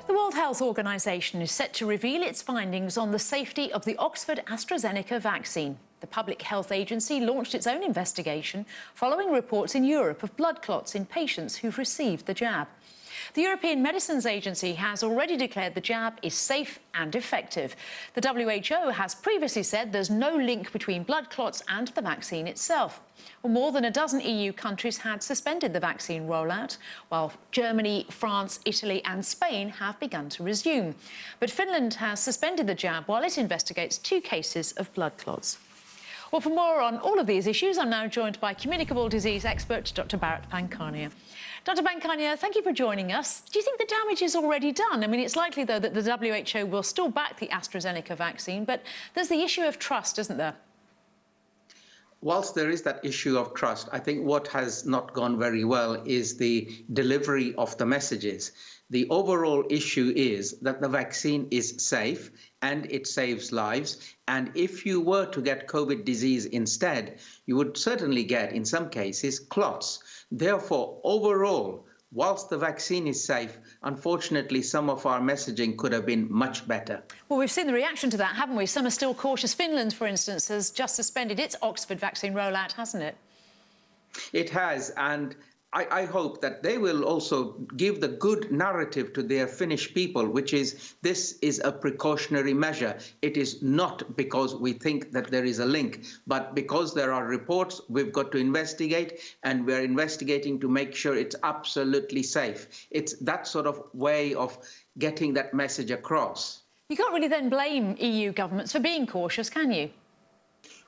The World Health Organization is set to reveal its findings on the safety of the Oxford AstraZeneca vaccine. The Public Health Agency launched its own investigation following reports in Europe of blood clots in patients who've received the jab. The European Medicines Agency has already declared the jab is safe and effective. The WHO has previously said there's no link between blood clots and the vaccine itself. Well, more than a dozen EU countries had suspended the vaccine rollout, while Germany, France, Italy and Spain have begun to resume. But Finland has suspended the jab while it investigates 2 cases of blood clots. Well, for more on all of these issues, I'm now joined by communicable disease expert Dr. Bharat Pankhania. Dr. Pankhania, thank you for joining us. Do you think the damage is already done? I mean, it's likely, though, that the WHO will still back the AstraZeneca vaccine, but there's the issue of trust, isn't there? Whilst there is that issue of trust, I think what has not gone very well is the delivery of the messages. The overall issue is that the vaccine is safe and it saves lives. And if you were to get COVID disease instead, you would certainly get, in some cases, clots. Therefore, overall, whilst the vaccine is safe, unfortunately, some of our messaging could have been much better. Well, we've seen the reaction to that, haven't we? Some are still cautious. Finland, for instance, has just suspended its Oxford vaccine rollout, hasn't it? It has, and I hope that they will also give the good narrative to their Finnish people, which is this is a precautionary measure. It is not because we think that there is a link, but because there are reports, we've got to investigate, and we're investigating to make sure it's absolutely safe. It's that sort of way of getting that message across. You can't really then blame EU governments for being cautious, can you?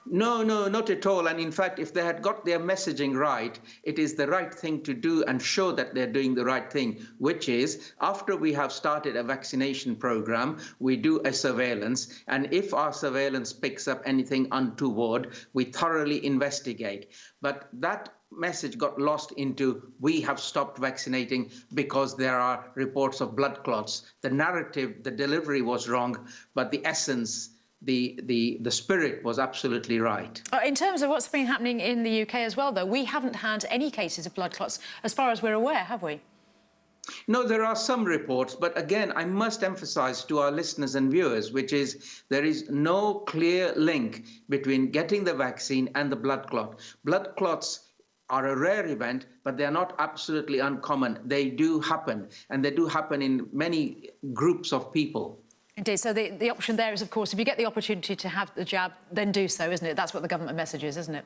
No, not at all. And in fact, if they had got their messaging right, it is the right thing to do and show that they're doing the right thing, which is after we have started a vaccination program, we do a surveillance. And if our surveillance picks up anything untoward, we thoroughly investigate. But that message got lost into we have stopped vaccinating because there are reports of blood clots. The narrative, the delivery was wrong, but the essence, the spirit was absolutely right. In terms of what's been happening in the UK as well, though, we haven't had any cases of blood clots as far as we're aware, have we? No, there are some reports, but again, I must emphasize to our listeners and viewers, which is there is no clear link between getting the vaccine and the blood clot. Blood clots are a rare event, but they are not absolutely uncommon. They do happen, and they do happen in many groups of people. Indeed. So the option there is, of course, if you get the opportunity to have the jab, then do so, isn't it? That's what the government message is, isn't it?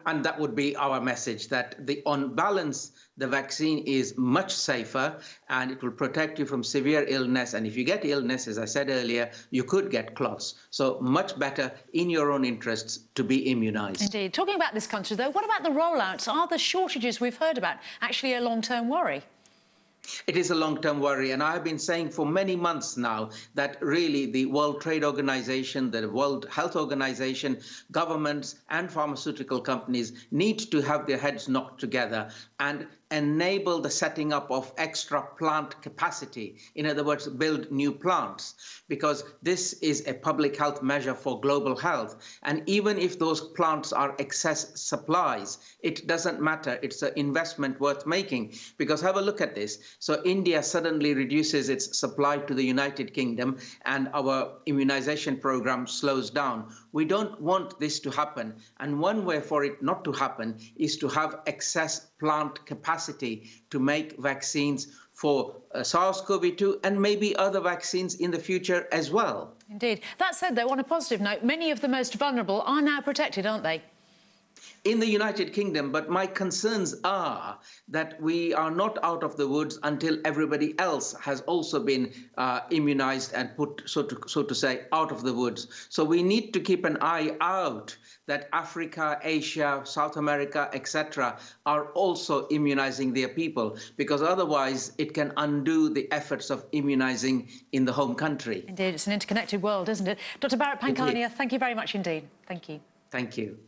And that would be our message, that on balance, the vaccine is much safer and it will protect you from severe illness. And if you get illness, as I said earlier, you could get clots. So much better in your own interests to be immunized. Indeed. Talking about this country, though, what about the rollouts? Are the shortages we've heard about actually a long-term worry? It is a long-term worry, and I have been saying for many months now that really the World Trade Organization, the World Health Organization, governments and pharmaceutical companies need to have their heads knocked together and enable the setting up of extra plant capacity. In other words, build new plants, because this is a public health measure for global health. And even if those plants are excess supplies, it doesn't matter. It's an investment worth making, because have a look at this. So India suddenly reduces its supply to the United Kingdom and our immunization program slows down. We don't want this to happen. And one way for it not to happen is to have excess plant capacity to make vaccines for SARS-CoV-2 and maybe other vaccines in the future as well. Indeed. That said, though, on a positive note, many of the most vulnerable are now protected, aren't they? In the United Kingdom, but my concerns are that we are not out of the woods until everybody else has also been immunized and put, so to say, out of the woods. So we need to keep an eye out that Africa, Asia, South America, etc. are also immunizing their people, because otherwise it can undo the efforts of immunizing in the home country. Indeed, it's an interconnected world, isn't it? Dr. Bharat Pankhania, thank you very much indeed. Thank you. Thank you.